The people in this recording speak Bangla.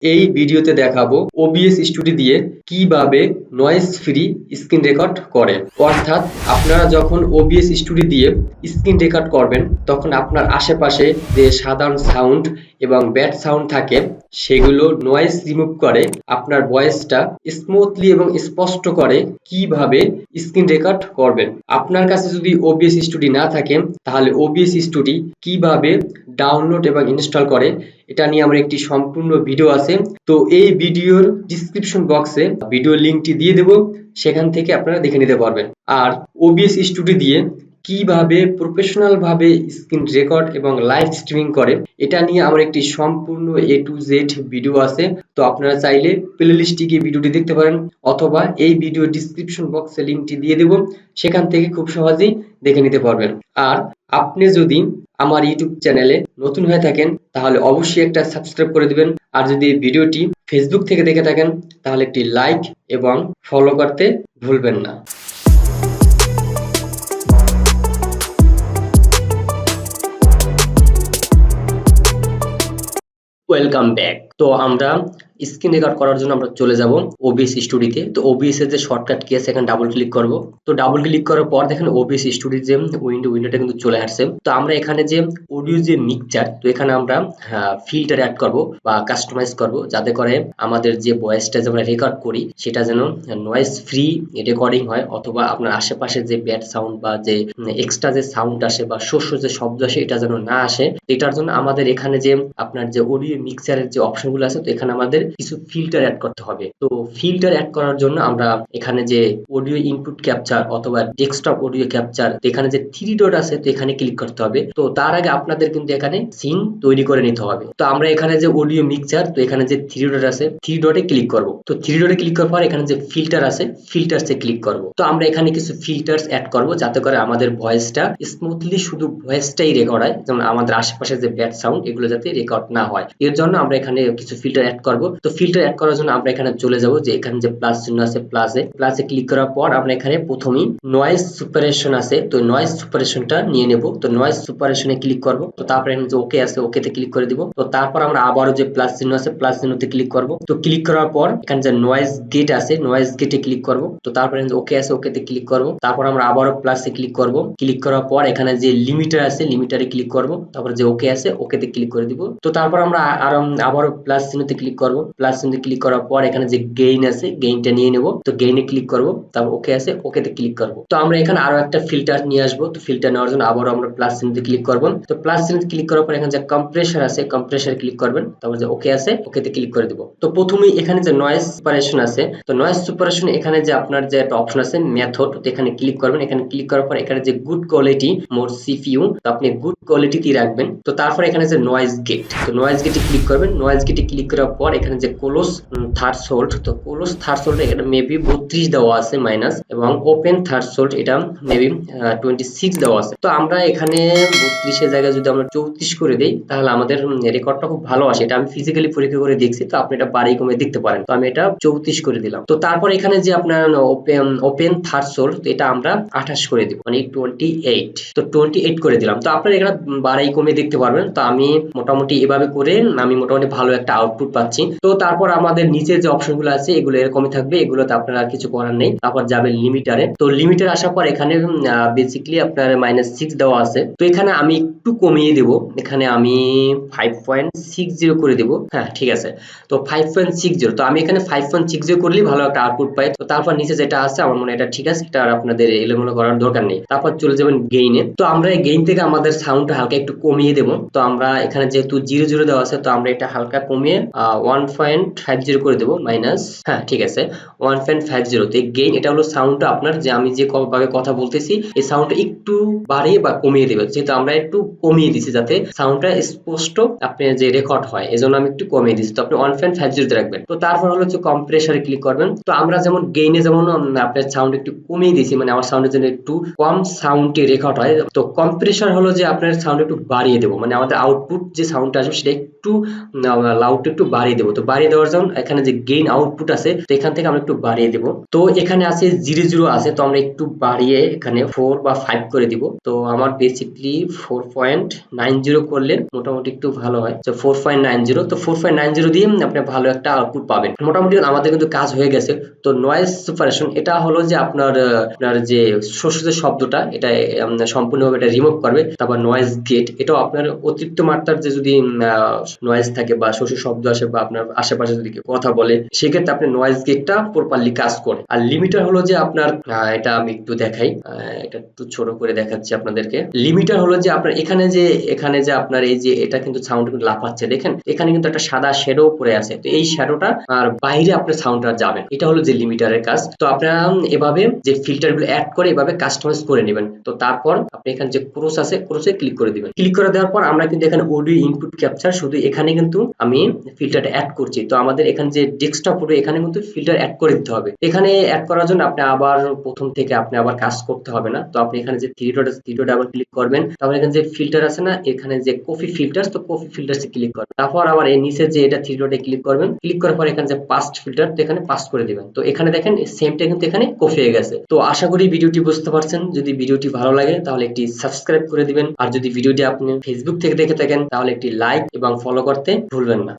এই ভিডিওতে দেখাবো OBS স্টুডিও দিয়ে কিভাবে নয়েজ ফ্রি স্ক্রিন রেকর্ড করে। অর্থাৎ আপনারা যখন OBS স্টুডিও দিয়ে স্ক্রিন রেকর্ড করবেন তখন আপনার আশেপাশে যে সাধারণ সাউন্ড এবং ব্যাড সাউন্ড থাকে সেগুলো নয়েজ রিমুভ করে আপনার ভয়েসটা স্মুথলি এবং স্পষ্ট করে কিভাবে স্ক্রিন রেকর্ড করবেন। আপনার কাছে যদি OBS স্টুডিও না থাকে তাহলে OBS স্টুডিও কিভাবে ডাউনলোড এবং ইনস্টল করে এটা নিয়ে আমার একটি সম্পূর্ণ ভিডিও আছে। তো এই ভিডিওর ডিসক্রিপশন বক্সে ভিডিও লিংকটি দিয়ে দেব, সেখান থেকে আপনারা দেখে নিতে পারবেন। আর OBS স্টুডিও দিয়ে কিভাবে প্রফেশনাল ভাবে স্ক্রিন রেকর্ড এবং লাইভ স্ট্রিমিং করে এটা নিয়ে আমার একটি সম্পূর্ণ A to Z ভিডিও আছে। তো আপনারা চাইলে প্লেলিস্টে গিয়ে ভিডিওটি দেখতে পারেন, অথবা এই ভিডিও ডিসক্রিপশন বক্সে লিংকটি দিয়ে দেব, সেখান থেকে খুব সহজেই দেখে নিতে পারবেন। আর আপনি যদি আমার ইউটিউব চ্যানেলে নতুন হয়ে থাকেন তাহলে অবশ্যই একটা সাবস্ক্রাইব করে দিবেন। আর যদি ভিডিওটি ফেসবুক থেকে দেখে থাকেন তাহলে একটি লাইক এবং ফলো করতে ভুলবেন না। Welcome back. তো আমরা স্ক্রিন রেকর্ড করার জন্য আমরা চলে যাব OBS স্টুডিওতে। তো OBS এর যে শর্টকাট কি আছে এখানে ডাবল ক্লিক করব। তো ডাবল ক্লিক করার পর দেখেন OBS স্টুডিওর যে উইন্ডোটা কিন্তু চলে আসছে। তো আমরা এখানে যে অডিও যে মিক্সচার, তো এখানে আমরা ফিল্টার অ্যাড করব বা কাস্টমাইজ করব, যাতে করে আমাদের যে ভয়েসটা যে আমরা রেকর্ড করি সেটা যেন নয়েজ ফ্রি রেকর্ডিং হয়, অথবা আপনার আশেপাশে যে ব্যাড সাউন্ড বা যে এক্সট্রা যে সাউন্ড আসে বা শস্য যে শব্দ আসে এটা যেন না আসে। এটার জন্য আমাদের এখানে যে আপনার যে অডিও মিক্সচারের যে অপশনগুলো আছে, তো এখানে আমাদের কিছু ফিল্টার অ্যাড করতে হবে। তো ফিল্টার অ্যাড করার জন্য আমরা এখানে যে অডিও ইনপুট ক্যাপচার অথবা ডেস্কটপ অডিও ক্যাপচার, তো এখানে যে 3 ডট আছে তো এখানে ক্লিক করতে হবে। তো তার আগে আপনাদের কিন্তু এখানে সিন তৈরি করে নিতে হবে। তো আমরা এখানে যে অডিও মিক্সচার, তো এখানে যে 3 ডট আছে 3 ডটে ক্লিক করব। তো 3 ডটে ক্লিক করার পর এখানে যে ফিল্টার আছে ফিল্টারসে ক্লিক করব। তো আমরা এখানে কিছু ফিল্টারস অ্যাড করব যাতে করে আমাদের ভয়েসটা স্মুথলি শুধু ভয়েসটাই রেকর্ড হয়, যেমন আমাদের আশেপাশে যে ব্যাড সাউন্ড এগুলো যাতে রেকর্ড না হয়। এর জন্য আমরা এখানে কিছু ফিল্টার অ্যাড করব। তো ফিল্টার অ্যাড করার জন্য আমরা এখানে চলে যাব, যে এখানে যে প্লাস চিহ্ন আছে প্লাসে ক্লিক করার পর আমরা এখানে প্রথমেই নয়েজ সুপারেশন আছে, তো নয়েজ সুপারেশনটা নিয়ে নেব। তো নয়েজ সুপারেশনে ক্লিক করব। তো তারপরে এখানে যে ওকে আছে ওকেতে ক্লিক করে দিব। তো তারপর আমরা আবারও যে প্লাস চিহ্ন আছে প্লাস চিহ্নতে ক্লিক করব। তো ক্লিক করার পর এখানে যে নয়েজ গেট আছে নয়েজ গেটে ক্লিক করব। তো তারপরে ওকে আছে ওকেতে ক্লিক করব। তারপর আমরা আবারও প্লাসে ক্লিক করব। ক্লিক করার পর এখানে যে লিমিটার আছে লিমিটারে ক্লিক করব। তারপর যে ওকে আছে ওকেতে ক্লিক করে দিব। তো তারপর আমরা আবারও প্লাস চিহ্নতে ক্লিক করব। প্লাস চিহ্নতে ক্লিক করার পর এখানে যে গেইন আছে গেইনটা নিয়ে নেব। তো গেইনে ক্লিক করব। তারপর ওকে আছে ওকেতে ক্লিক করব। তো আমরা এখানে আরো একটা ফিল্টার নিয়ে আসব। তো ফিল্টার নেওয়ার জন্য আবারও আমরা প্লাস চিহ্নতে ক্লিক করব। তো প্লাস চিহ্নতে ক্লিক করার পর এখানে যে কম্প্রেসর আছে কম্প্রেসরে ক্লিক করবেন। তারপর যে ওকে আছে ওকেতে ক্লিক করে দিব। তো প্রথমেই এখানে যে নয়েজ সুপারেশন আছে, তো নয়েজ সুপারেশন এখানে যে আপনার যে একটা অপশন আছে মেথড, তো এখানে ক্লিক করবেন। এখানে ক্লিক করার পর এখানে যে গুড কোয়ালিটি মোর সিপিইউ, তো আপনি গুড কোয়ালিটিতে রাখবেন। তো তারপর এখানে যে নয়েজ গেট, তো নয়েজ গেটে ক্লিক করবেন। নয়েজ গেটে ক্লিক করার পর এখানে যে ক্লোজ থার্সোল্ড, তো ক্লোজ থার্সোল্ড এটা মেবি 32 দেওয়া আছে মাইনাস, এবং ওপেন থার্সোল্ড এটা মেবি 26 দেওয়া আছে। তো আমরা এখানে 32 এর জায়গায় যদি আমরা 34 করে দেই তাহলে আমাদের রেকর্ডটা খুব ভালো আসে। এটা আমি ফিজিক্যালি পরীক্ষা করে দেখছি, তো আপনি এটা বাড়ি কমে দেখতে পারেন। তো আমি এটা 34 করে দিলাম। তো তারপর এখানে যে আপনার ওপেন থার্সোল্ড, তো এটা আমরা 28 করে দিব, মানে 28। তো 28 করে দিলাম। তো আপনারা এখানে বাড়াই কমে দেখতে পারবেন। তো আমি মোটামুটি এভাবে করে আমি মোটামুটি ভালো একটা আউটপুট পাচ্ছি। তো তারপর আমাদের নিচে যে অপশনগুলো আছে এগুলো এরকমই থাকবে, এগুলোতে আপনার আর কিছু করার নেই। তারপর যাবে লিমিটারে। তো লিমিটার আসার পর এখানে বেসিক্যালি আপনার -6 দেওয়া আছে। তো এখানে আমি একটু কমিয়ে দেব, এখানে আমি 5.60 করে দেব। হ্যাঁ ঠিক আছে। তো 5.60, তো আমি এখানে 5.60 করলেই ভালো একটা আউটপুট পাই। তো তারপর নিচে যেটা আছে আমার মনে হয় এটা ঠিক আছে, এটা আর আপনাদের এলোমেলো করার দরকার নেই। তারপর চলে যাবেন গেইনে। তো আমরা এই গেইন থেকে আমাদের সাউন্ডটা হালকা একটু কমিয়ে দেব। তো আমরা এখানে যেহেতু 00 দেওয়া আছে, তো আমরা এটা হালকা কমিয়ে 1.50 করে দেব মাইনাস। হ্যাঁ ঠিক আছে, 1.50। তো এই গেইন এটা হলো সাউন্ডটা আপনার, যে আমি যে ভাবে কথা বলতেছি এই সাউন্ডটা একটু বাড়িয়ে বা কমিয়ে দেবে, যেহেতু আমরা একটু কমিয়ে দিছি যাতে সাউন্ডটা স্পষ্ট আপনি যে রেকর্ড হয়, এজন্য আমি একটু কমিয়ে দিছি। তো আপনি 1.50 রাখবেন। তো তারপর হলো যে কম্প্রেসরে ক্লিক করবেন। তো আমরা যেমন গেইনে যেমন আপনার সাউন্ড একটু কমিয়ে দিছি, মানে আমার সাউন্ডের জন্য একটু কম সাউন্ডে রেকর্ড হয়। তো কম্প্রেসর হলো যে আপনার সাউন্ড একটু বাড়িয়ে দেবো, মানে আমাদের আউটপুট যে সাউন্ডটা আসবে সেটা একটু লাউড একটু বাড়িয়ে দেবো। তো তো বাড়িয়ে দেওয়ার জন্য এখানে যে গেইন আউটপুট আছে তো এখান থেকে আমরা একটু বাড়িয়ে দেব। তো এখানে আছে 00 আছে, তো আমরা একটু বাড়িয়ে এখানে 4 বা 5 করে দিব। তো আমার বেসিকলি 4.90 করলে মোটামুটি একটু ভালো হয়। তো 4.90, তো 4.90 দিয়ে আপনি ভালো একটা আউটপুট পাবেন। মোটামুটি আমাদের কিন্তু কাজ হয়ে গেছে। তো নয়েজ সেপারেশন এটা হলো যে আপনার যে শোষিত শব্দটা এটা সম্পূর্ণভাবে এটা রিমুভ করবে। তারপর নয়েজ গেট, এটাও আপনার অতিরিক্ত মাত্রার যে যদি নয়েজ থাকে বা শোষিত শব্দ আসে বা আপনার আশেপাশে যদি কেউ কথা বলে, সেক্ষেত্রে আপনি নয়েজ গেটটা প্রপারলি কাজ করে। আর লিমিটার হলো যে আপনার এটা আমি একটু দেখাই, এটা একটু ছোট করে দেখাচ্ছি আপনাদেরকে। লিমিটার হলো যে আপনার এখানে যে আপনার এই যে এটা কিন্তু সাউন্ড কিন্তু লাফাচ্ছে, দেখেন এখানে কিন্তু একটা সাদা শ্যাডো পড়ে আছে। তো এই শ্যাডোটা আর বাইরে আপনার সাউন্ডটা যাবে, এটা হলো যে লিমিটারের কাজ। তো আপনারা এভাবে যে ফিল্টার গুলো অ্যাড করে এভাবে কাস্টমাইজ করে নেবেন। তো তারপর আপনি এখানে যে ক্রস আছে ক্রসে ক্লিক করে দিবেন। ক্লিক করে দেওয়ার পর আমরা কিন্তু এখানে অডিও ইনপুট ক্যাপচার, শুধু এখানে কিন্তু আমি ফিল্টারটা অ্যাড করছি। তো আমাদের এখানে যে ডেস্কটপ হবে এখানে কিন্তু ফিল্টার অ্যাড করে দিতে হবে। এখানে অ্যাড করার জন্য আপনি আবার প্রথম থেকে আপনি আবার কাজ করতে হবে না। তো আপনি এখানে যে থ্রি ডট আছে, থ্রি ডট আবার ক্লিক করবেন। তারপর এখানে যে ফিল্টার আছে না, এখানে যে কপি ফিল্টার, তো কপি ফিল্টারসে ক্লিক করবেন। তারপর আবার এর নিচে যে এটা থ্রি ডটে ক্লিক করবেন। ক্লিক করার পর এখানে যে পাস্ট ফিল্টার, তো এখানে পাস্ট করে দিবেন। তো এখানে দেখেন সেমটা কিন্তু এখানে কপি হয়ে গেছে। তো আশা করি ভিডিওটি বুঝতে পারছেন। যদি ভিডিওটি ভালো লাগে তাহলে একটি সাবস্ক্রাইব করে দিবেন। আর যদি ভিডিওটি আপনি ফেসবুক থেকে দেখে থাকেন তাহলে একটি লাইক এবং ফলো করতে ভুলবেন না।